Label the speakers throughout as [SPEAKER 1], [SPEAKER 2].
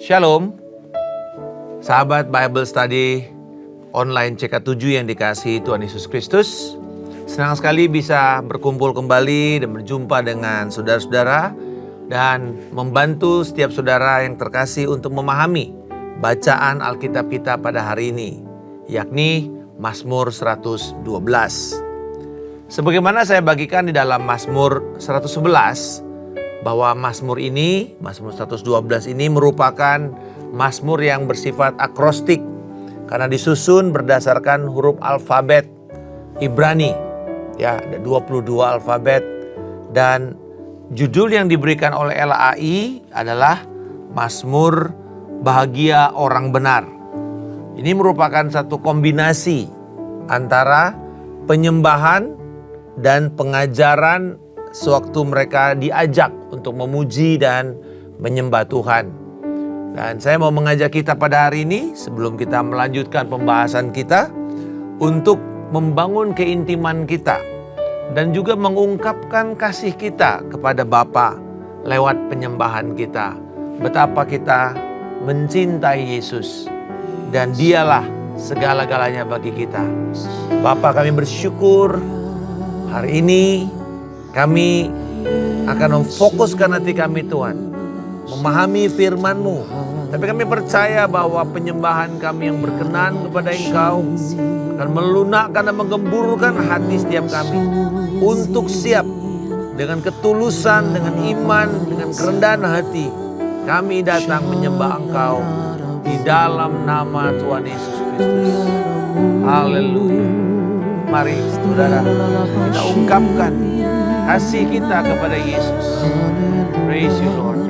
[SPEAKER 1] Shalom, sahabat Bible Study online CK7 yang dikasihi Tuhan Yesus Kristus. Senang sekali bisa berkumpul kembali dan berjumpa dengan saudara-saudara dan membantu setiap saudara yang terkasih untuk memahami bacaan Alkitab kita pada hari ini, yakni Mazmur 112. Sebagaimana saya bagikan di dalam Mazmur 111, bahwa Mazmur ini, Mazmur 112 ini merupakan Mazmur yang bersifat akrostik karena disusun berdasarkan huruf alfabet Ibrani. Ya, ada 22 alfabet dan judul yang diberikan oleh LAI adalah Mazmur Bahagia Orang Benar. Ini merupakan satu kombinasi antara penyembahan dan pengajaran sewaktu mereka diajak untuk memuji dan menyembah Tuhan. Dan saya mau mengajak kita pada hari ini, sebelum kita melanjutkan pembahasan kita, untuk membangun keintiman kita dan juga mengungkapkan kasih kita kepada Bapa lewat penyembahan kita. Betapa kita mencintai Yesus dan Dialah segala-galanya bagi kita. Bapa, kami bersyukur hari ini kami akan memfokuskan hati kami Tuhan, memahami firman-Mu. Tapi kami percaya bahwa penyembahan kami yang berkenan kepada Engkau akan melunakkan dan menggemburkan hati setiap kami untuk siap dengan ketulusan, dengan iman, dengan kerendahan hati. Kami datang menyembah Engkau di dalam nama Tuhan Yesus Kristus. Haleluya. Mari saudara, kita ungkapkan kasih kita kepada Yesus. Praise you Lord.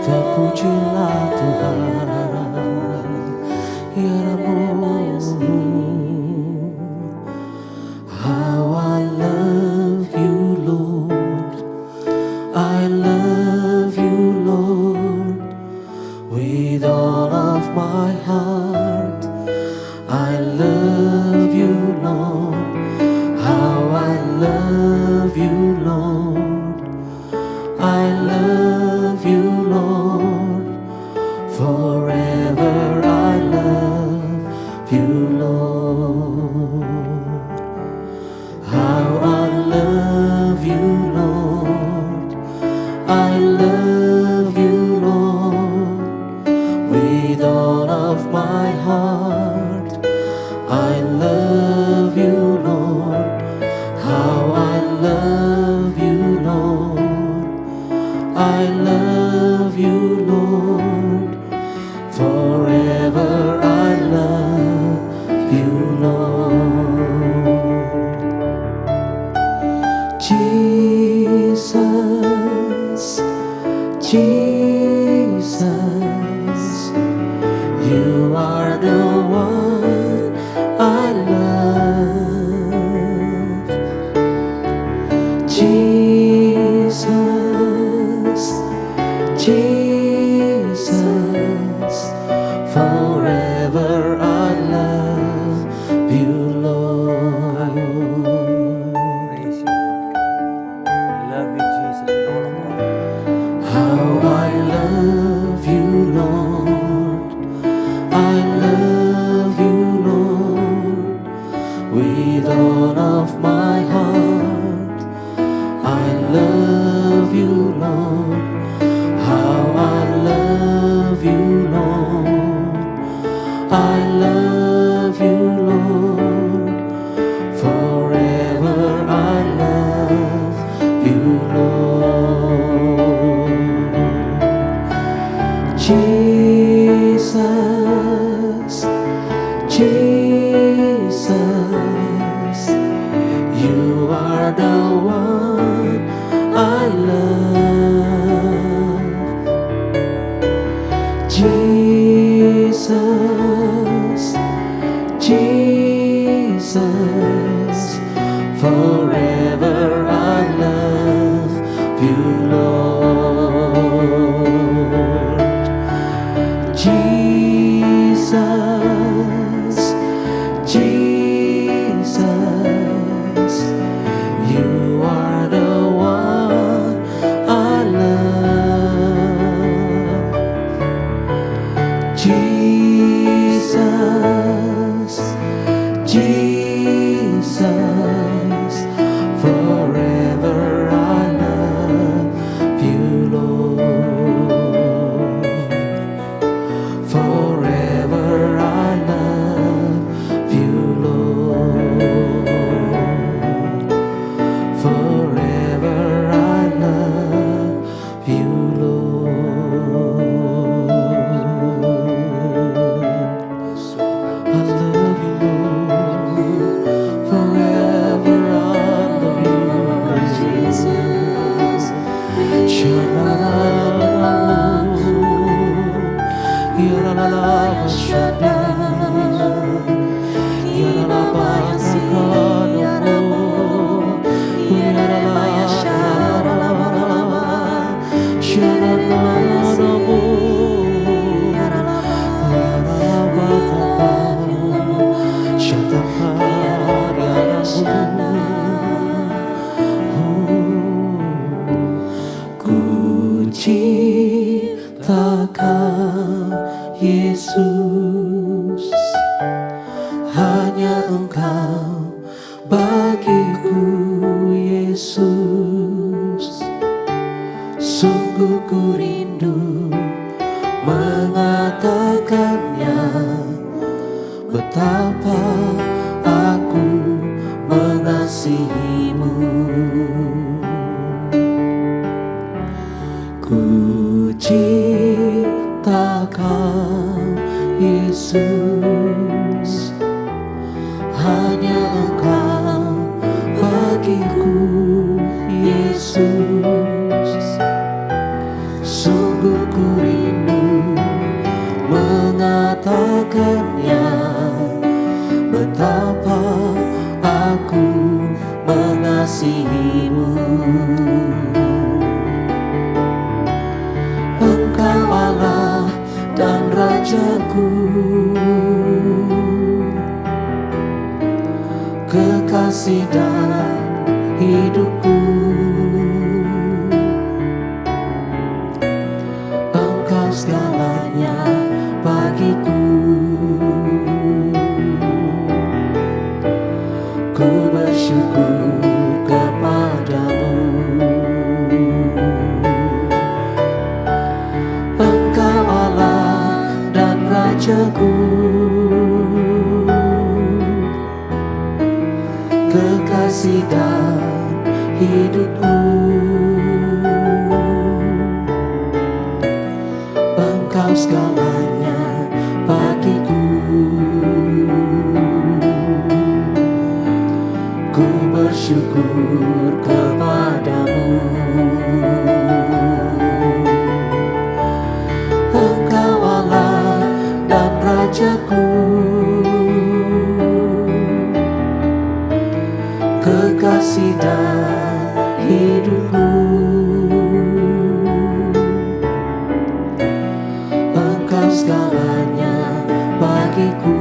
[SPEAKER 2] Terpujilah Tuhan, ya Rabbu. How I love you Lord, I love you Lord, with all of my heart. I love you Lord, how I love you Lord, I love you Lord, forever I love you Lord. How I love you Lord, I love you Lord, with all of my heart. I love you Lord, how I love you Lord, I love you Lord, forever I love you Lord. Jesus, Jesus, you are the one I love. Jesus, Jesus, forever I love you, Lord.
[SPEAKER 1] Praise you Lord. Love you Jesus with all of our heart.
[SPEAKER 2] How I love you, Lord. I love you, Lord, with all of my heart. I love you, Lord. How I love you, Lord. I love you, Lord. Forever I love you, Lord. Jesus, Jesus, you are the one I love. Jesus, Jesus, forever I love you, Lord. Jesus, Jesus, you are the one I love. Ku cinta Kau Yesus, hanya Engkau bagiku Yesus. Sungguh ku rindu mengatakannya, betapa aku mengasihimu. Ku cinta Kau Yesus, hanya Engkau bagiku Yesus. Sungguh ku rindu mengatakannya, betapa aku mengasihimu. Engkau Allah dan Rajaku, kekasih dan hidupku. Engkau segalanya bagiku. Ku bersyukur kepadamu. Engkau Allah dan Rajaku, kekasih dan hidupku. Engkau segalanya bagiku. Ku bersyukur kepadamu. Engkau Allah dan Rajaku, kekasih dan hidupku. Engkau segalanya bagiku.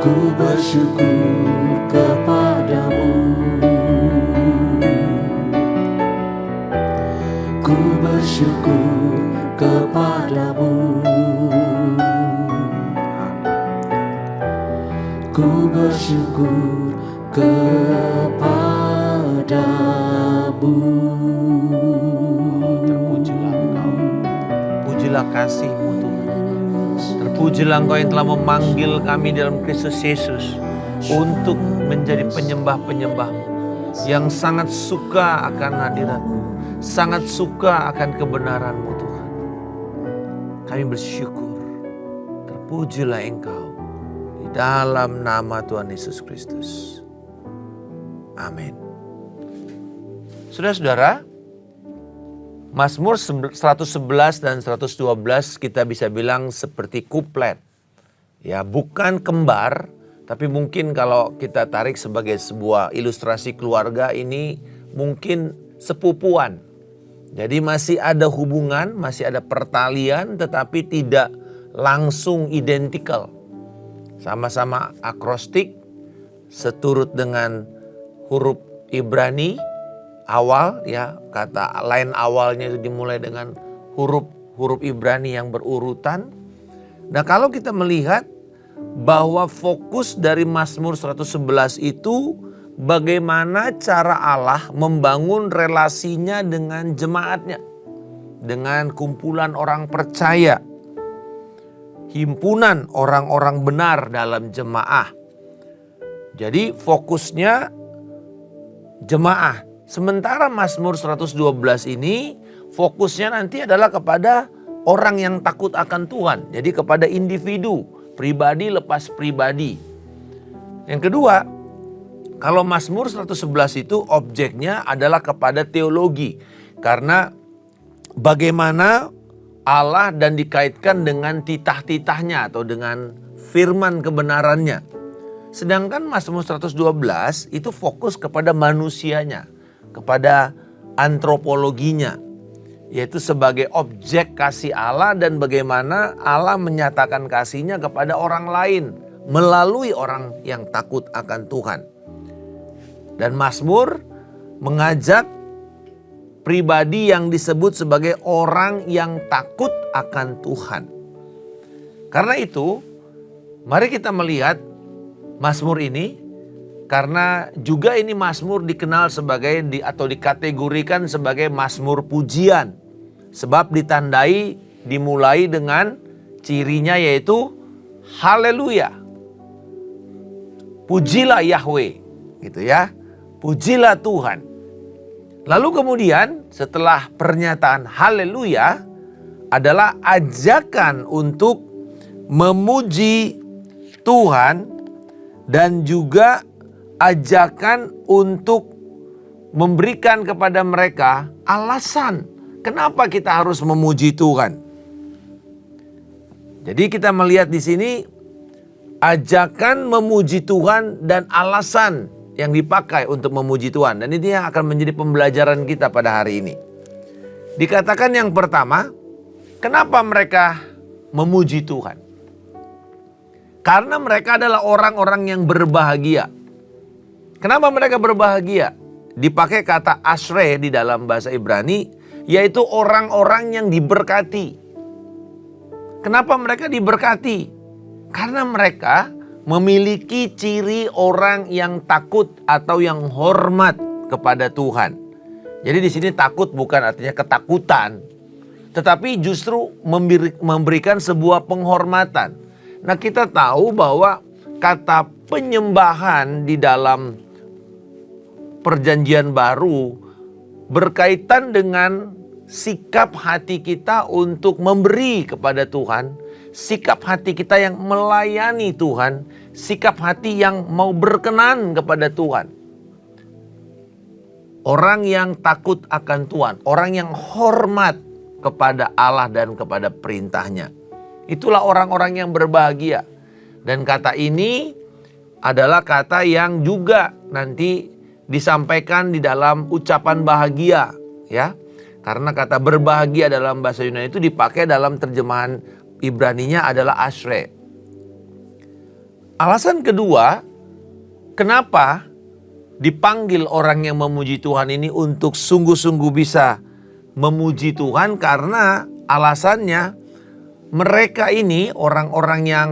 [SPEAKER 2] Ku bersyukur kepadamu. Ku bersyukur kepadamu. Ku bersyukur kepadamu.
[SPEAKER 1] Terpujilah Engkau, pujilah kasih-Mu Tuhan. Terpujilah Engkau yang telah memanggil kami dalam Kristus Yesus untuk menjadi penyembah-penyembah-Mu yang sangat suka akan hadirat-Mu, sangat suka akan kebenaran-Mu Tuhan. Kami bersyukur, terpujilah Engkau di dalam nama Tuhan Yesus Kristus. Amin. Saudara-saudara, Mazmur 111 dan 112 kita bisa bilang seperti kuplet. Ya, bukan kembar, tapi mungkin kalau kita tarik sebagai sebuah ilustrasi keluarga, ini mungkin sepupuan. Jadi masih ada hubungan, masih ada pertalian, tetapi tidak langsung identikal. Sama-sama akrostik, seturut dengan huruf Ibrani awal, ya, kata lain awalnya itu dimulai dengan huruf Ibrani yang berurutan. Nah, kalau kita melihat bahwa fokus dari Mazmur 111 itu bagaimana cara Allah membangun relasinya dengan jemaatnya, dengan kumpulan orang percaya, himpunan orang-orang benar dalam jemaah. Jadi fokusnya jemaah. Sementara Mazmur 112 ini fokusnya nanti adalah kepada orang yang takut akan Tuhan. Jadi kepada individu, pribadi lepas pribadi. Yang kedua, Kalau Mazmur 111 itu objeknya adalah kepada teologi. Karena bagaimana Allah dan dikaitkan dengan titah-titahnya atau dengan firman kebenarannya. Sedangkan Mazmur 112 itu fokus kepada manusianya, kepada antropologinya. Yaitu sebagai objek kasih Allah dan bagaimana Allah menyatakan kasihnya kepada orang lain melalui orang yang takut akan Tuhan. Dan Mazmur mengajak pribadi yang disebut sebagai orang yang takut akan Tuhan. Karena itu, mari kita melihat Mazmur ini, karena juga ini Mazmur dikenal sebagai atau dikategorikan sebagai Mazmur pujian. Sebab dimulai dengan cirinya yaitu haleluya. Pujilah Yahweh, gitu ya. Pujilah Tuhan. Lalu kemudian setelah pernyataan haleluya adalah ajakan untuk memuji Tuhan dan juga ajakan untuk memberikan kepada mereka alasan kenapa kita harus memuji Tuhan. Jadi kita melihat di sini ajakan memuji Tuhan dan alasan yang dipakai untuk memuji Tuhan. Dan ini yang akan menjadi pembelajaran kita pada hari ini. Dikatakan yang pertama, kenapa mereka memuji Tuhan? Karena mereka adalah orang-orang yang berbahagia. Kenapa mereka berbahagia? Dipakai kata asre di dalam bahasa Ibrani, yaitu orang-orang yang diberkati. Kenapa mereka diberkati? Karena mereka memiliki ciri orang yang takut atau yang hormat kepada Tuhan. Jadi di sini takut bukan artinya ketakutan, tetapi justru memberikan sebuah penghormatan. Nah, kita tahu bahwa kata penyembahan di dalam Perjanjian Baru berkaitan dengan sikap hati kita untuk memberi kepada Tuhan, sikap hati kita yang melayani Tuhan, sikap hati yang mau berkenan kepada Tuhan. Orang yang takut akan Tuhan, orang yang hormat kepada Allah dan kepada perintahnya. Itulah orang-orang yang berbahagia. Dan kata ini adalah kata yang juga nanti disampaikan di dalam ucapan bahagia, ya. Karena kata berbahagia dalam bahasa Yunani itu dipakai dalam terjemahan Ibraninya adalah asre. Alasan kedua, kenapa dipanggil orang yang memuji Tuhan ini untuk sungguh-sungguh bisa memuji Tuhan? Karena alasannya mereka ini orang-orang yang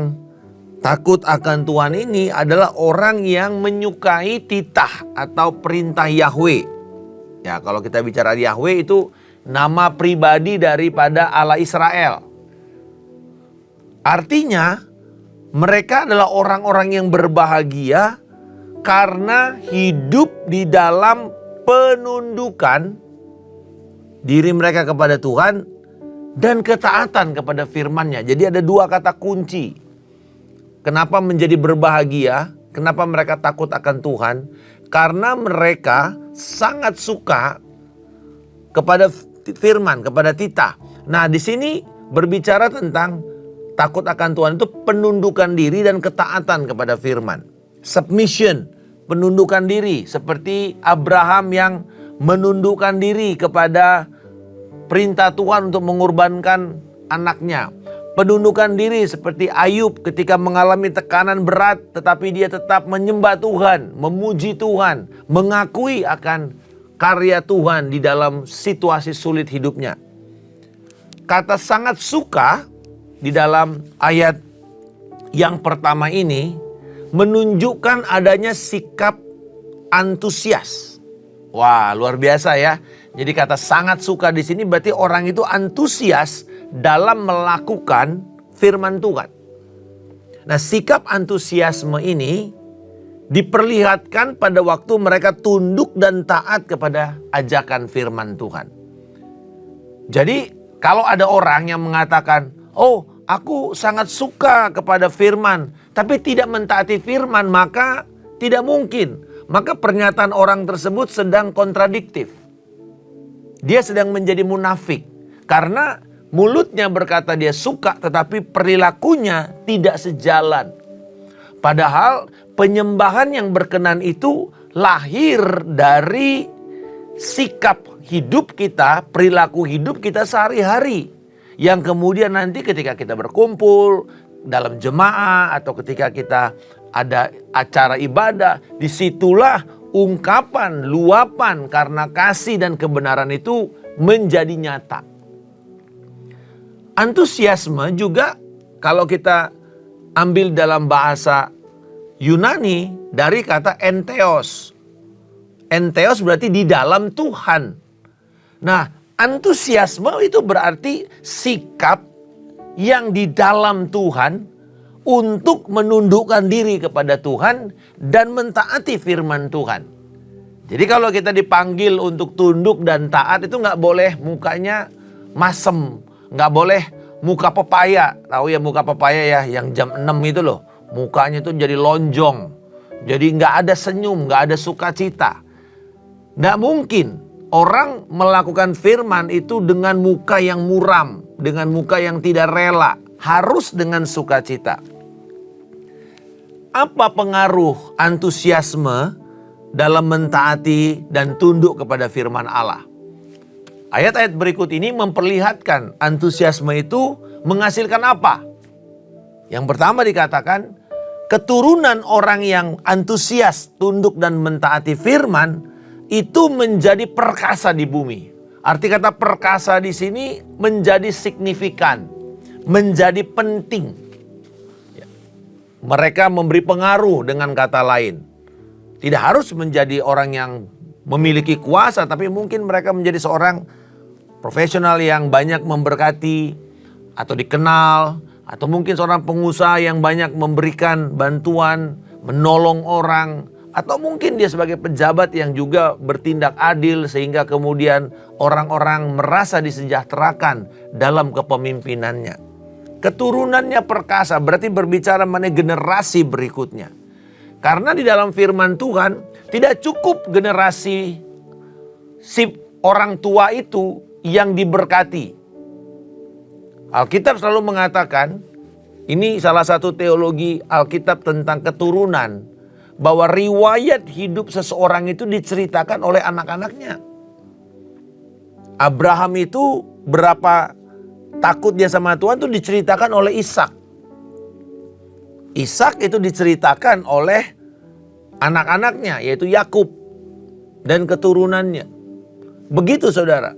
[SPEAKER 1] takut akan Tuhan ini adalah orang yang menyukai titah atau perintah Yahweh. Ya, kalau kita bicara Yahweh itu nama pribadi daripada Allah Israel. Artinya mereka adalah orang-orang yang berbahagia karena hidup di dalam penundukan diri mereka kepada Tuhan dan ketaatan kepada firman-Nya. Jadi ada dua kata kunci. Kenapa menjadi berbahagia? Kenapa mereka takut akan Tuhan? Karena mereka sangat suka kepada firman, kepada titah. Nah, di sini berbicara tentang takut akan Tuhan itu penundukan diri dan ketaatan kepada firman. Submission, penundukan diri. Seperti Abraham yang menundukkan diri kepada perintah Tuhan untuk mengorbankan anaknya. Penundukan diri seperti Ayub ketika mengalami tekanan berat tetapi dia tetap menyembah Tuhan, memuji Tuhan, mengakui akan karya Tuhan di dalam situasi sulit hidupnya. Kata sangat suka di dalam ayat yang pertama ini menunjukkan adanya sikap antusias. Wah, luar biasa ya. Jadi kata sangat suka di sini berarti orang itu antusias dalam melakukan firman Tuhan. Nah, sikap antusiasme ini diperlihatkan pada waktu mereka tunduk dan taat kepada ajakan firman Tuhan. Jadi kalau ada orang yang mengatakan, "Oh, aku sangat suka kepada firman," tapi tidak mentaati firman, maka tidak mungkin maka pernyataan orang tersebut sedang kontradiktif. Dia sedang menjadi munafik. Karena mulutnya berkata dia suka, tetapi perilakunya tidak sejalan. Padahal penyembahan yang berkenan itu lahir dari sikap hidup kita, perilaku hidup kita sehari-hari. Yang kemudian nanti ketika kita berkumpul dalam jemaah atau ketika kita ada acara ibadah, disitulah ungkapan, luapan karena kasih dan kebenaran itu menjadi nyata. Antusiasme juga kalau kita ambil dalam bahasa Yunani dari kata entheos. Entheos berarti di dalam Tuhan. Nah, antusiasme itu berarti sikap yang di dalam Tuhan untuk menundukkan diri kepada Tuhan dan mentaati firman Tuhan. Jadi kalau kita dipanggil untuk tunduk dan taat itu nggak boleh mukanya masem. Nggak boleh muka pepaya. Tahu ya muka pepaya ya yang jam 6 itu loh. Mukanya itu jadi lonjong. Jadi nggak ada senyum, nggak ada sukacita. Nggak mungkin orang melakukan firman itu dengan muka yang muram. Dengan muka yang tidak rela. Harus dengan sukacita. Apa pengaruh antusiasme dalam mentaati dan tunduk kepada firman Allah? Ayat-ayat berikut ini memperlihatkan antusiasme itu menghasilkan apa? Yang pertama dikatakan, keturunan orang yang antusias tunduk dan mentaati firman itu menjadi perkasa di bumi. Arti kata perkasa di sini menjadi signifikan, menjadi penting. Mereka memberi pengaruh dengan kata lain. Tidak harus menjadi orang yang memiliki kuasa, tapi mungkin mereka menjadi seorang profesional yang banyak memberkati atau dikenal, atau mungkin seorang pengusaha yang banyak memberikan bantuan, menolong orang, atau mungkin dia sebagai pejabat yang juga bertindak adil sehingga kemudian orang-orang merasa disejahterakan dalam kepemimpinannya. Keturunannya perkasa berarti berbicara mengenai generasi berikutnya. Karena di dalam firman Tuhan tidak cukup generasi si orang tua itu yang diberkati. Alkitab selalu mengatakan, ini salah satu teologi Alkitab tentang keturunan, bahwa riwayat hidup seseorang itu diceritakan oleh anak-anaknya. Abraham itu berapa takut dia sama Tuhan itu diceritakan oleh Ishak. Ishak itu diceritakan oleh anak-anaknya yaitu Yakub dan keturunannya. Begitu saudara.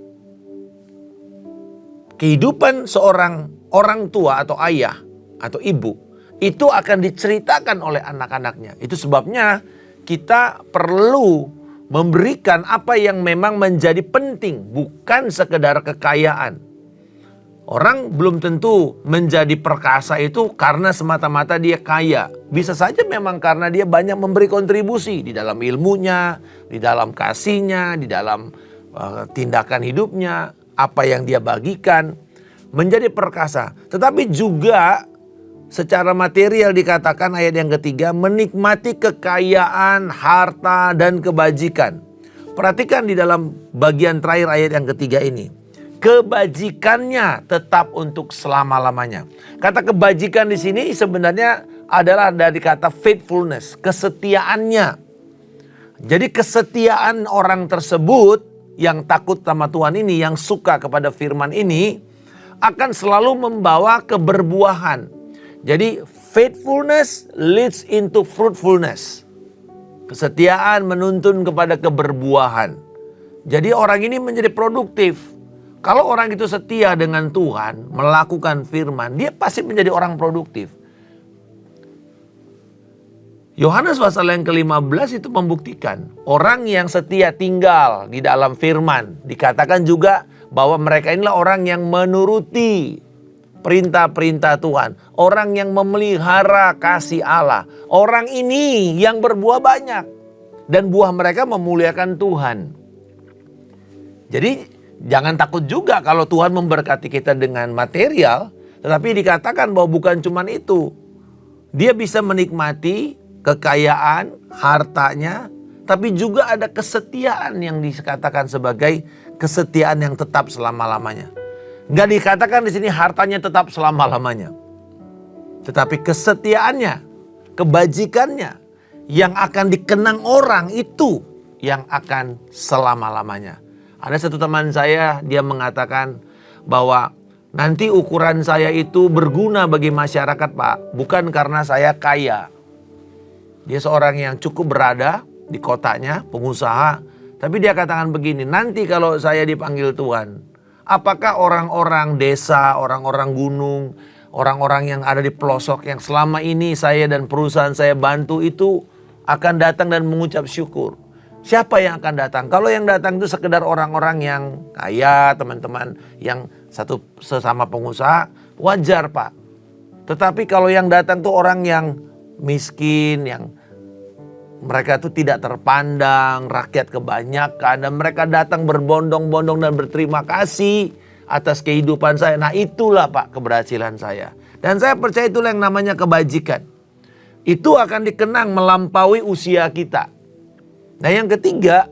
[SPEAKER 1] Kehidupan seorang orang tua atau ayah atau ibu itu akan diceritakan oleh anak-anaknya. Itu sebabnya kita perlu memberikan apa yang memang menjadi penting, bukan sekedar kekayaan. Orang belum tentu menjadi perkasa itu karena semata-mata dia kaya. Bisa saja memang karena dia banyak memberi kontribusi di dalam ilmunya, di dalam kasihnya, di dalam tindakan hidupnya, apa yang dia bagikan, menjadi perkasa. Tetapi juga secara material dikatakan ayat yang ketiga, menikmati kekayaan, harta, dan kebajikan. Perhatikan di dalam bagian terakhir ayat yang ketiga ini. Kebajikannya tetap untuk selama-lamanya. Kata kebajikan di sini sebenarnya adalah dari kata faithfulness, kesetiaannya. Jadi kesetiaan orang tersebut yang takut sama Tuhan ini, yang suka kepada firman ini, akan selalu membawa keberbuahan. Jadi faithfulness leads into fruitfulness. Kesetiaan menuntun kepada keberbuahan. Jadi orang ini menjadi produktif. Kalau orang itu setia dengan Tuhan, melakukan firman, dia pasti menjadi orang produktif. Yohanes pasal yang ke-15 itu membuktikan orang yang setia tinggal di dalam firman. Dikatakan juga bahwa mereka inilah orang yang menuruti perintah-perintah Tuhan. Orang yang memelihara kasih Allah. Orang ini yang berbuah banyak. Dan buah mereka memuliakan Tuhan. Jadi jangan takut juga kalau Tuhan memberkati kita dengan material. Tetapi dikatakan bahwa bukan cuma itu. Dia bisa menikmati kekayaan, hartanya, tapi juga ada kesetiaan yang dikatakan sebagai kesetiaan yang tetap selama-lamanya. Nggak dikatakan di sini hartanya tetap selama-lamanya. Tetapi kesetiaannya, kebajikannya yang akan dikenang orang itu yang akan selama-lamanya. Ada satu teman saya, dia mengatakan bahwa nanti ukuran saya itu berguna bagi masyarakat, Pak. Bukan karena saya kaya. Dia seorang yang cukup berada di kotanya, pengusaha. Tapi dia katakan begini, nanti kalau saya dipanggil Tuhan, apakah orang-orang desa, orang-orang gunung, orang-orang yang ada di pelosok yang selama ini saya dan perusahaan saya bantu itu akan datang dan mengucap syukur? Siapa yang akan datang? Kalau yang datang itu sekedar orang-orang yang kaya, teman-teman yang satu sesama pengusaha, wajar, Pak. Tetapi kalau yang datang tuh orang yang miskin, yang mereka itu tidak terpandang, rakyat kebanyakan, dan mereka datang berbondong-bondong dan berterima kasih atas kehidupan saya. Nah, itulah, Pak, keberhasilan saya. Dan saya percaya itulah yang namanya kebajikan. Itu akan dikenang melampaui usia kita. Nah, yang ketiga,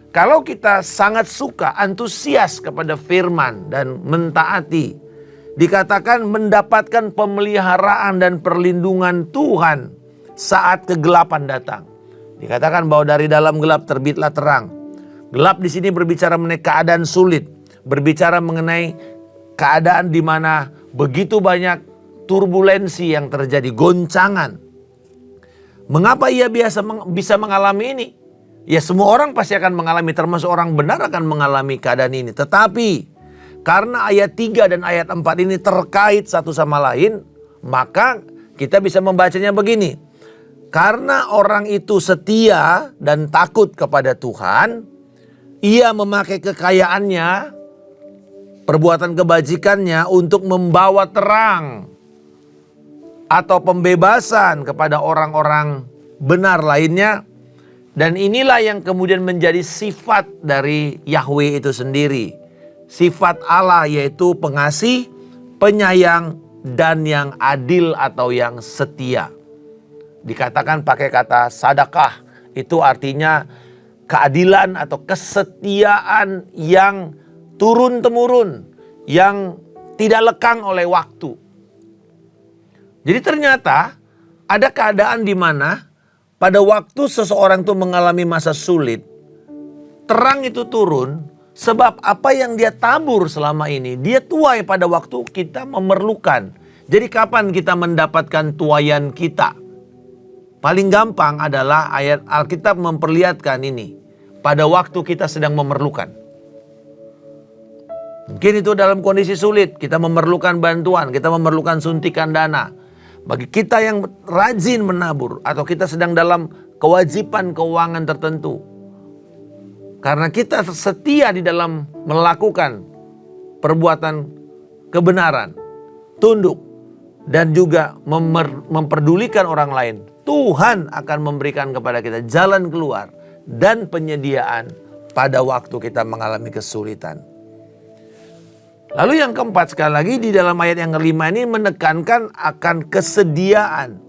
[SPEAKER 1] kalau kita sangat suka, antusias kepada firman dan mentaati, dikatakan mendapatkan pemeliharaan dan perlindungan Tuhan saat kegelapan datang. Dikatakan bahwa dari dalam gelap terbitlah terang. Gelap di sini berbicara mengenai keadaan sulit, berbicara mengenai keadaan di mana begitu banyak turbulensi yang terjadi, goncangan. Mengapa ia bisa mengalami ini? Ya, semua orang pasti akan mengalami, termasuk orang benar akan mengalami keadaan ini. Tetapi karena ayat 3 dan ayat 4 ini terkait satu sama lain, maka kita bisa membacanya begini. Karena orang itu setia dan takut kepada Tuhan, ia memakai kekayaannya, perbuatan kebajikannya untuk membawa terang atau pembebasan kepada orang-orang benar lainnya. Dan inilah yang kemudian menjadi sifat dari Yahweh itu sendiri. Sifat Allah yaitu pengasih, penyayang, dan yang adil atau yang setia. Dikatakan pakai kata sadakah, itu artinya keadilan atau kesetiaan yang turun-temurun, yang tidak lekang oleh waktu. Jadi ternyata ada keadaan di mana pada waktu seseorang itu mengalami masa sulit, terang itu turun sebab apa yang dia tabur selama ini, dia tuai pada waktu kita memerlukan. Jadi kapan kita mendapatkan tuaian kita? Paling gampang adalah ayat Alkitab memperlihatkan ini. Pada waktu kita sedang memerlukan. Mungkin itu dalam kondisi sulit, kita memerlukan bantuan, kita memerlukan suntikan dana. Bagi kita yang rajin menabur atau kita sedang dalam kewajiban keuangan tertentu. Karena kita setia di dalam melakukan perbuatan kebenaran, tunduk, dan juga memperdulikan orang lain. Tuhan akan memberikan kepada kita jalan keluar dan penyediaan pada waktu kita mengalami kesulitan. Lalu yang keempat, sekali lagi di dalam ayat yang kelima ini menekankan akan kesediaan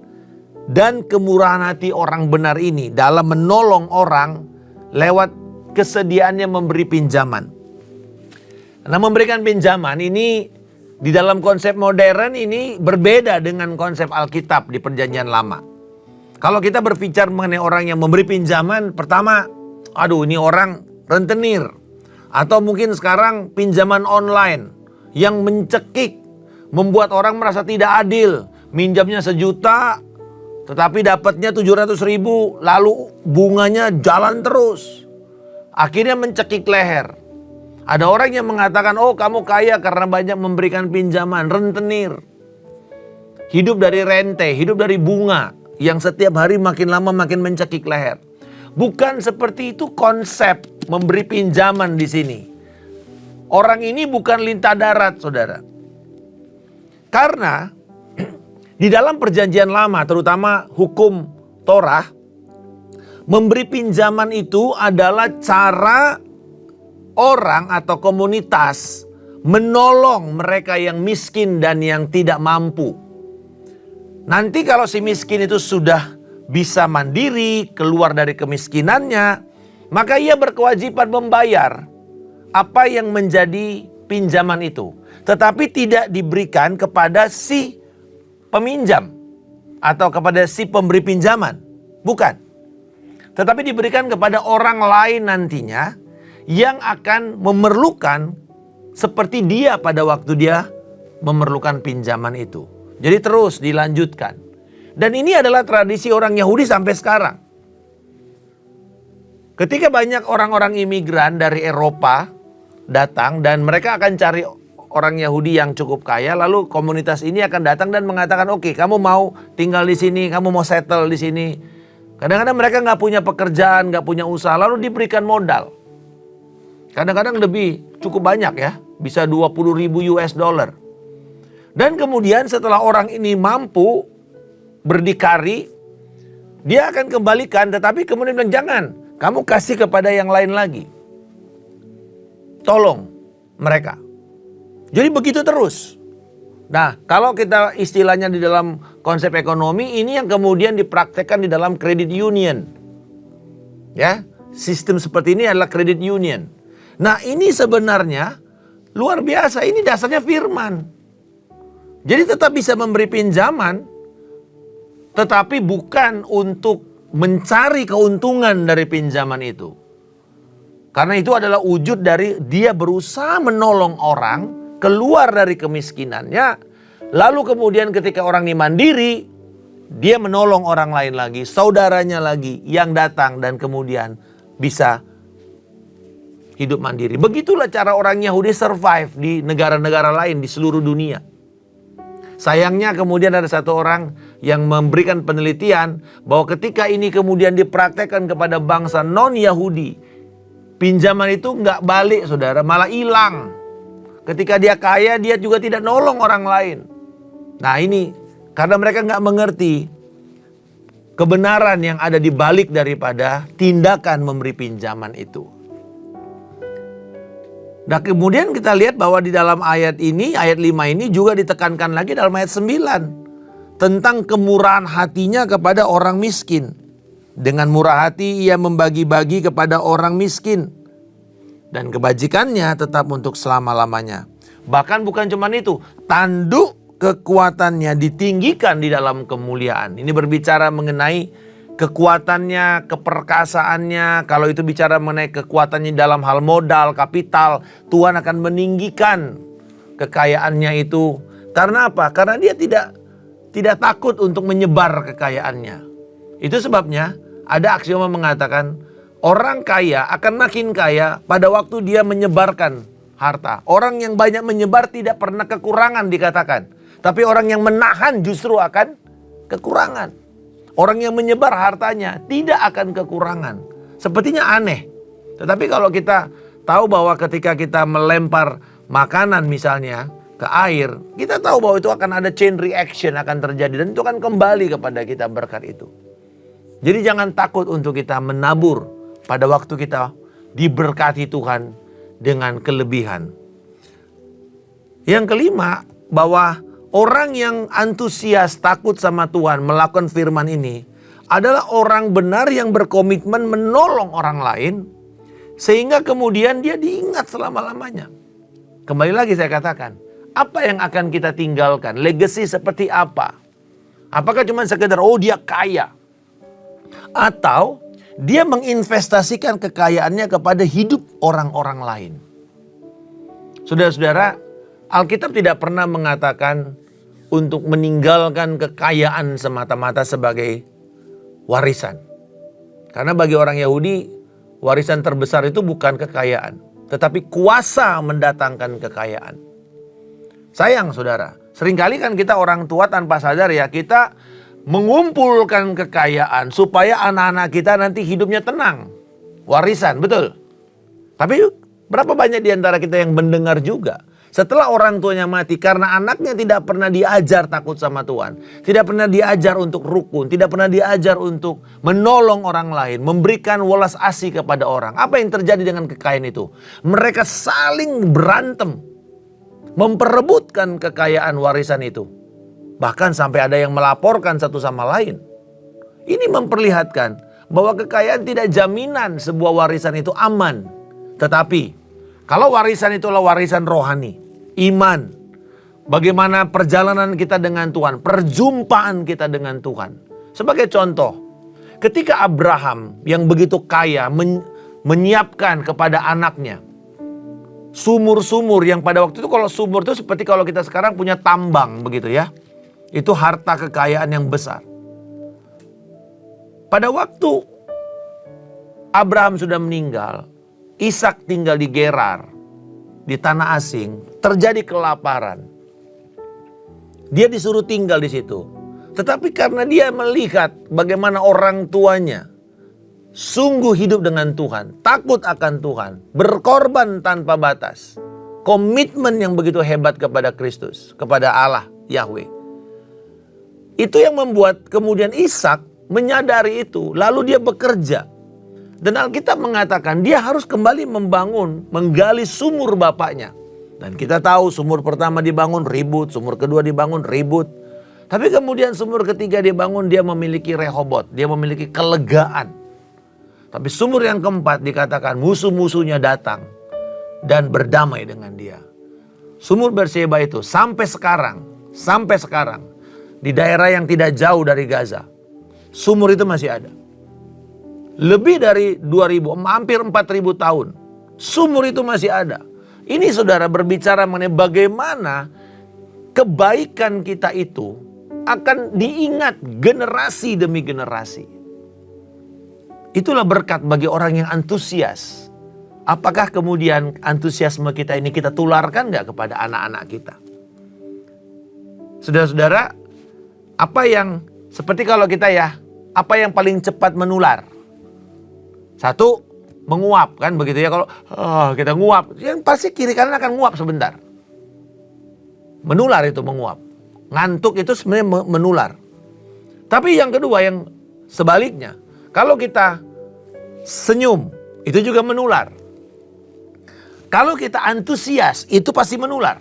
[SPEAKER 1] dan kemurahan hati orang benar ini dalam menolong orang lewat kesediaannya memberi pinjaman. Nah, memberikan pinjaman ini di dalam konsep modern ini berbeda dengan konsep Alkitab di Perjanjian Lama. Kalau kita berbicara mengenai orang yang memberi pinjaman, pertama, aduh ini orang rentenir. Atau mungkin sekarang pinjaman online yang mencekik, membuat orang merasa tidak adil. Minjamnya 1 juta, tetapi dapatnya 700.000, lalu bunganya jalan terus. Akhirnya mencekik leher. Ada orang yang mengatakan, oh kamu kaya karena banyak memberikan pinjaman, rentenir. Hidup dari rente, hidup dari bunga, yang setiap hari makin lama makin mencekik leher. Bukan seperti itu konsep memberi pinjaman di sini. Orang ini bukan lintah darat, saudara. Karena di dalam Perjanjian Lama, terutama hukum Torah, memberi pinjaman itu adalah cara orang atau komunitas menolong mereka yang miskin dan yang tidak mampu. Nanti kalau si miskin itu sudah bisa mandiri, keluar dari kemiskinannya, maka ia berkewajiban membayar apa yang menjadi pinjaman itu. Tetapi tidak diberikan kepada si peminjam atau kepada si pemberi pinjaman. Bukan. Tetapi diberikan kepada orang lain nantinya yang akan memerlukan seperti dia pada waktu dia memerlukan pinjaman itu. Jadi terus dilanjutkan. Dan ini adalah tradisi orang Yahudi sampai sekarang. Ketika banyak orang-orang imigran dari Eropa datang dan mereka akan cari orang Yahudi yang cukup kaya, lalu komunitas ini akan datang dan mengatakan, oke, kamu mau tinggal di sini, kamu mau settle di sini. Kadang-kadang mereka nggak punya pekerjaan, nggak punya usaha, lalu diberikan modal. Kadang-kadang lebih cukup banyak ya, bisa 20.000 US dollar. Dan kemudian setelah orang ini mampu berdikari, dia akan kembalikan, tetapi kemudian bilang, jangan, kamu kasih kepada yang lain lagi. Tolong mereka. Jadi begitu terus. Nah, kalau kita istilahnya di dalam konsep ekonomi, ini yang kemudian dipraktekkan di dalam credit union. Ya, sistem seperti ini adalah credit union. Nah, ini sebenarnya luar biasa. Ini dasarnya firman. Jadi tetap bisa memberi pinjaman, tetapi bukan untuk mencari keuntungan dari pinjaman itu. Karena itu adalah wujud dari dia berusaha menolong orang keluar dari kemiskinannya. Lalu kemudian ketika orang ini mandiri, dia menolong orang lain lagi, saudaranya lagi yang datang dan kemudian bisa hidup mandiri. Begitulah cara orang Yahudi survive di negara-negara lain di seluruh dunia. Sayangnya kemudian ada satu orang yang memberikan penelitian bahwa ketika ini kemudian dipraktekkan kepada bangsa non-Yahudi, pinjaman itu nggak balik saudara, malah hilang. Ketika dia kaya, dia juga tidak nolong orang lain. Nah ini karena mereka nggak mengerti kebenaran yang ada di balik daripada tindakan memberi pinjaman itu. Nah kemudian kita lihat bahwa di dalam ayat ini, ayat 5 ini juga ditekankan lagi dalam ayat 9. Tentang kemurahan hatinya kepada orang miskin. Dengan murah hati ia membagi-bagi kepada orang miskin. Dan kebajikannya tetap untuk selama-lamanya. Bahkan bukan cuma itu, tanduk kekuatannya ditinggikan di dalam kemuliaan. Ini berbicara mengenai kekuatannya, keperkasaannya. Kalau itu bicara mengenai kekuatannya dalam hal modal, kapital, Tuhan akan meninggikan kekayaannya itu. Karena apa? Karena dia tidak takut untuk menyebar kekayaannya. Itu sebabnya ada aksioma mengatakan orang kaya akan makin kaya pada waktu dia menyebarkan harta. Orang yang banyak menyebar tidak pernah kekurangan dikatakan. Tapi orang yang menahan justru akan kekurangan. Orang yang menyebar hartanya tidak akan kekurangan. Sepertinya aneh. Tetapi kalau kita tahu bahwa ketika kita melempar makanan misalnya ke air, kita tahu bahwa itu akan ada chain reaction akan terjadi. Dan itu akan kembali kepada kita berkat itu. Jadi jangan takut untuk kita menabur pada waktu kita diberkati Tuhan dengan kelebihan. Yang kelima, bahwa orang yang antusias takut sama Tuhan melakukan firman ini adalah orang benar yang berkomitmen menolong orang lain sehingga kemudian dia diingat selama-lamanya. Kembali lagi saya katakan, apa yang akan kita tinggalkan? Legacy seperti apa? Apakah cuma sekedar dia kaya? Atau dia menginvestasikan kekayaannya kepada hidup orang-orang lain? Saudara-saudara, Alkitab tidak pernah mengatakan untuk meninggalkan kekayaan semata-mata sebagai warisan. Karena bagi orang Yahudi, warisan terbesar itu bukan kekayaan, tetapi kuasa mendatangkan kekayaan. Sayang saudara, seringkali kan kita orang tua tanpa sadar ya, kita mengumpulkan kekayaan supaya anak-anak kita nanti hidupnya tenang. Warisan, betul. Tapi berapa banyak di antara kita yang mendengar juga setelah orang tuanya mati karena anaknya tidak pernah diajar takut sama Tuhan. Tidak pernah diajar untuk rukun. Tidak pernah diajar untuk menolong orang lain. Memberikan welas asih kepada orang. Apa yang terjadi dengan kekayaan itu? Mereka saling berantem. Memperebutkan kekayaan warisan itu. Bahkan sampai ada yang melaporkan satu sama lain. Ini memperlihatkan bahwa kekayaan tidak jaminan sebuah warisan itu aman. Tetapi kalau warisan itulah warisan rohani, iman, bagaimana perjalanan kita dengan Tuhan, perjumpaan kita dengan Tuhan. Sebagai contoh, ketika Abraham yang begitu kaya menyiapkan kepada anaknya sumur-sumur yang pada waktu itu, kalau sumur itu seperti kalau kita sekarang punya tambang begitu ya. Itu harta kekayaan yang besar. Pada waktu Abraham sudah meninggal, Ishak tinggal di Gerar, di tanah asing, terjadi kelaparan. Dia disuruh tinggal di situ. Tetapi karena dia melihat bagaimana orang tuanya sungguh hidup dengan Tuhan, takut akan Tuhan, berkorban tanpa batas, komitmen yang begitu hebat kepada Kristus, kepada Allah, Yahweh. Itu yang membuat kemudian Ishak menyadari itu, lalu dia bekerja. Dan Alkitab mengatakan dia harus kembali membangun, menggali sumur bapaknya. Dan kita tahu sumur pertama dibangun ribut, sumur kedua dibangun ribut. Tapi kemudian sumur ketiga dibangun, dia memiliki Rehobot, dia memiliki kelegaan. Tapi sumur yang keempat dikatakan musuh-musuhnya datang dan berdamai dengan dia. Sumur Berseba itu sampai sekarang di daerah yang tidak jauh dari Gaza, sumur itu masih ada. Lebih dari 2000, hampir 4000 tahun, sumur itu masih ada. Ini saudara berbicara mengenai bagaimana kebaikan kita itu akan diingat generasi demi generasi. Itulah berkat bagi orang yang antusias. Apakah kemudian antusiasme kita ini kita tularkan gak kepada anak-anak kita? Saudara-saudara, apa yang seperti kalau kita ya, apa yang paling cepat menular? Satu, menguap kan begitu ya. Kalau kita nguap, yang pasti kiri kanan akan nguap sebentar. Menular itu menguap. Ngantuk itu sebenarnya menular. Tapi yang kedua yang sebaliknya, kalau kita senyum, itu juga menular. Kalau kita antusias, itu pasti menular.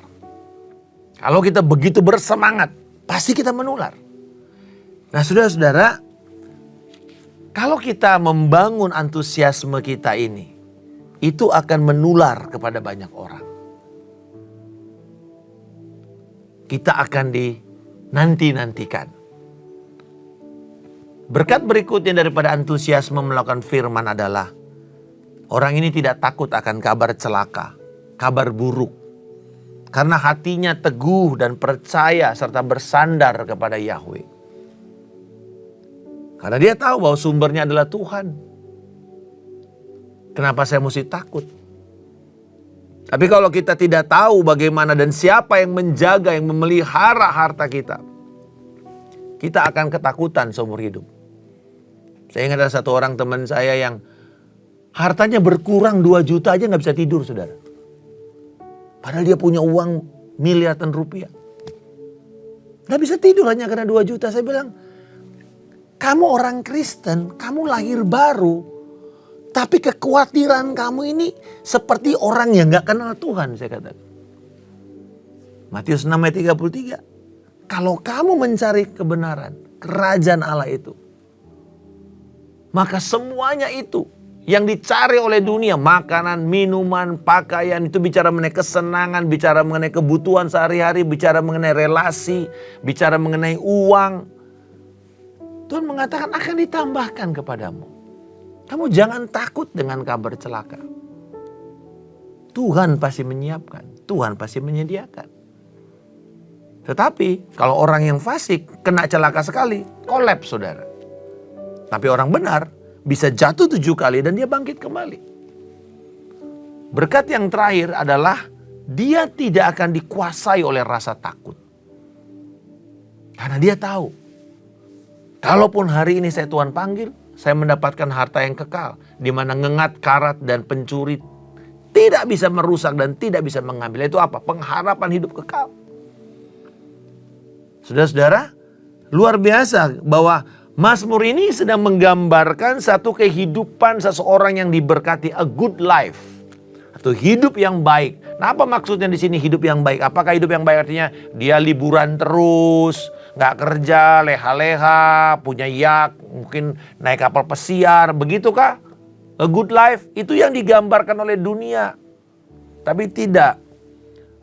[SPEAKER 1] Kalau kita begitu bersemangat, pasti kita menular. Nah saudara-saudara, kalau kita membangun antusiasme kita ini, itu akan menular kepada banyak orang. Kita akan dinanti-nantikan. Berkat berikutnya daripada antusiasme melakukan firman adalah orang ini tidak takut akan kabar celaka, kabar buruk. Karena hatinya teguh dan percaya serta bersandar kepada Yahweh. Karena dia tahu bahwa sumbernya adalah Tuhan. Kenapa saya mesti takut? Tapi kalau kita tidak tahu bagaimana dan siapa yang menjaga, yang memelihara harta kita, kita akan ketakutan seumur hidup. Saya ingat ada satu orang teman saya yang hartanya berkurang 2 juta aja gak bisa tidur saudara. Padahal dia punya uang miliaran rupiah. Gak bisa tidur hanya karena 2 juta. Saya bilang, kamu orang Kristen, kamu lahir baru. Tapi kekhawatiran kamu ini seperti orang yang gak kenal Tuhan, saya katakan. Matius 6 ayat 33. Kalau kamu mencari kebenaran, kerajaan Allah itu, maka semuanya itu yang dicari oleh dunia, makanan, minuman, pakaian, itu bicara mengenai kesenangan, bicara mengenai kebutuhan sehari-hari, bicara mengenai relasi, bicara mengenai uang. Tuhan mengatakan akan ditambahkan kepadamu. Kamu jangan takut dengan kabar celaka. Tuhan pasti menyiapkan, Tuhan pasti menyediakan. Tetapi kalau orang yang fasik kena celaka sekali, kolaps saudara. Tapi orang benar bisa jatuh 7 kali dan dia bangkit kembali. Berkat yang terakhir adalah dia tidak akan dikuasai oleh rasa takut. Karena dia tahu, kalaupun hari ini saya Tuhan panggil, saya mendapatkan harta yang kekal, di mana ngengat, karat, dan pencuri tidak bisa merusak dan tidak bisa mengambil. Itu apa? Pengharapan hidup kekal. Saudara-saudara, luar biasa bahwa Mazmur ini sedang menggambarkan satu kehidupan seseorang yang diberkati, a good life, atau hidup yang baik. Nah, apa maksudnya di sini hidup yang baik? Apakah hidup yang baik artinya dia liburan terus, nggak kerja, leha-leha, punya yacht, mungkin naik kapal pesiar, begitukah? A good life itu yang digambarkan oleh dunia. Tapi tidak.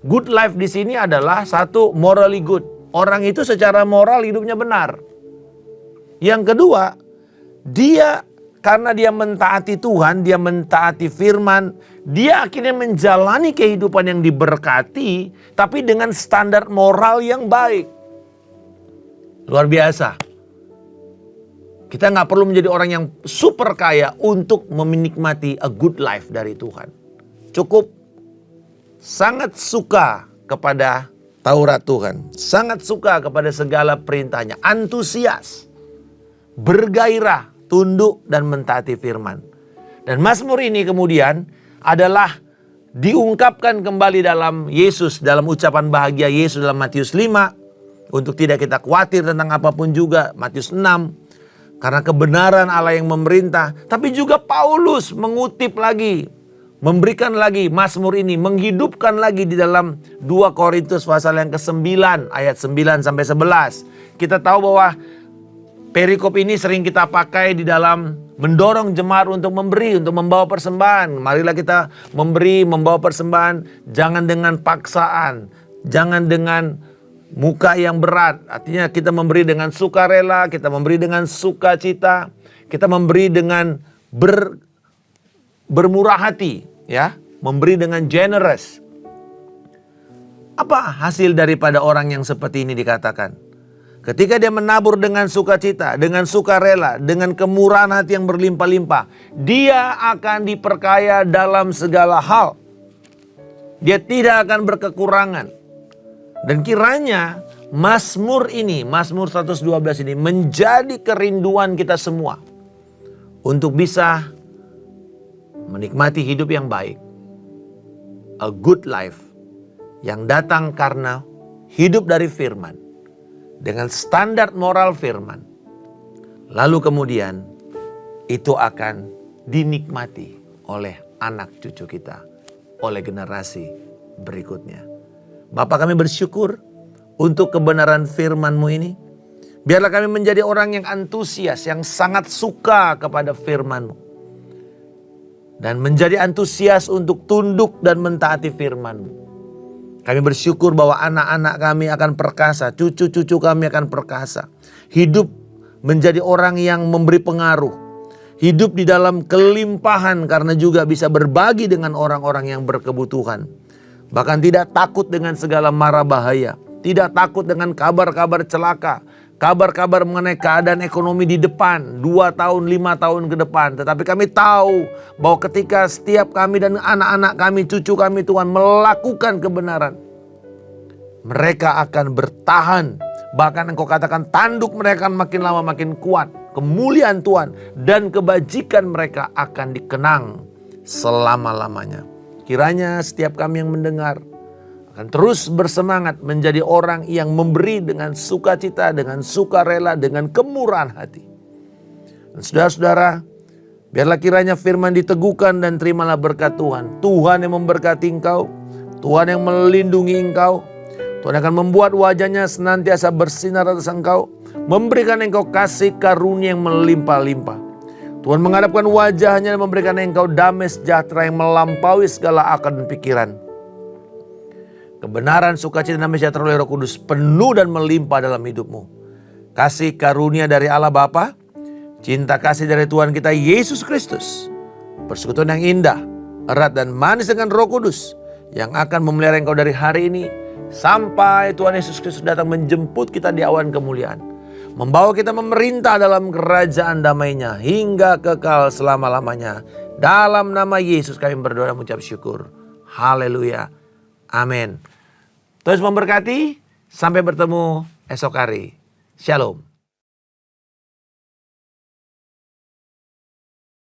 [SPEAKER 1] Good life di sini adalah satu, morally good. Orang itu secara moral hidupnya benar. Yang kedua, karena dia mentaati Tuhan, dia mentaati firman, dia akhirnya menjalani kehidupan yang diberkati, tapi dengan standar moral yang baik. Luar biasa. Kita nggak perlu menjadi orang yang super kaya untuk menikmati a good life dari Tuhan. Cukup sangat suka kepada Taurat Tuhan, sangat suka kepada segala perintahnya, antusias, bergairah, tunduk dan mentaati firman. Dan Mazmur ini kemudian adalah diungkapkan kembali dalam Yesus, dalam ucapan bahagia Yesus dalam Matius 5. Untuk tidak kita khawatir tentang apapun juga, Matius 6. Karena kebenaran Allah yang memerintah. Tapi juga Paulus mengutip lagi, memberikan lagi Mazmur ini, menghidupkan lagi di dalam 2 Korintus pasal yang ke-9 ayat 9 sampai 11. Kita tahu bahwa perikop ini sering kita pakai di dalam mendorong jemaat untuk memberi, untuk membawa persembahan. Marilah kita memberi, membawa persembahan, jangan dengan paksaan, jangan dengan muka yang berat. Artinya kita memberi dengan sukarela, kita memberi dengan sukacita, kita memberi dengan bermurah hati, ya, memberi dengan generous. Apa hasil daripada orang yang seperti ini dikatakan? Ketika dia menabur dengan sukacita, dengan sukarela, dengan kemurahan hati yang berlimpah-limpah, dia akan diperkaya dalam segala hal. Dia tidak akan berkekurangan. Dan kiranya Mazmur ini, Mazmur 112 ini menjadi kerinduan kita semua untuk bisa menikmati hidup yang baik. A good life yang datang karena hidup dari firman. Dengan standar moral firman. Lalu kemudian itu akan dinikmati oleh anak cucu kita. Oleh generasi berikutnya. Bapak, kami bersyukur untuk kebenaran firman-Mu ini. Biarlah kami menjadi orang yang antusias, yang sangat suka kepada firman-Mu. Dan menjadi antusias untuk tunduk dan mentaati firman-Mu. Kami bersyukur bahwa anak-anak kami akan perkasa, cucu-cucu kami akan perkasa. Hidup menjadi orang yang memberi pengaruh. Hidup di dalam kelimpahan karena juga bisa berbagi dengan orang-orang yang berkebutuhan. Bahkan tidak takut dengan segala mara bahaya. Tidak takut dengan kabar-kabar celaka. Kabar-kabar mengenai keadaan ekonomi di depan. 2 tahun, 5 tahun ke depan. Tetapi kami tahu bahwa ketika setiap kami dan anak-anak kami, cucu kami Tuhan melakukan kebenaran. Mereka akan bertahan. Bahkan Engkau katakan tanduk mereka akan makin lama makin kuat. Kemuliaan Tuhan dan kebajikan mereka akan dikenang selama-lamanya. Kiranya setiap kami yang mendengar akan terus bersemangat menjadi orang yang memberi dengan sukacita, dengan sukarela, dengan kemurahan hati. Dan saudara-saudara, biarlah kiranya firman diteguhkan dan terimalah berkat Tuhan. Tuhan yang memberkati engkau, Tuhan yang melindungi engkau, Tuhan akan membuat wajahnya senantiasa bersinar atas engkau, memberikan engkau kasih karunia yang melimpah-limpah. Tuhan menghadapkan wajahnya dan memberikan engkau damai sejahtera yang melampaui segala akal dan pikiran. Kebenaran, sukacita dan damai sejahtera oleh Roh Kudus penuh dan melimpah dalam hidupmu. Kasih karunia dari Allah Bapa, cinta kasih dari Tuhan kita Yesus Kristus, persekutuan yang indah, erat dan manis dengan Roh Kudus yang akan memelihara engkau dari hari ini sampai Tuhan Yesus Kristus datang menjemput kita di awan kemuliaan. Membawa kita memerintah dalam kerajaan damai-Nya hingga kekal selama-lamanya. Dalam nama Yesus kami berdoa dan mengucap syukur. Haleluya. Amin. Tuhan memberkati. Sampai bertemu esok hari. Shalom.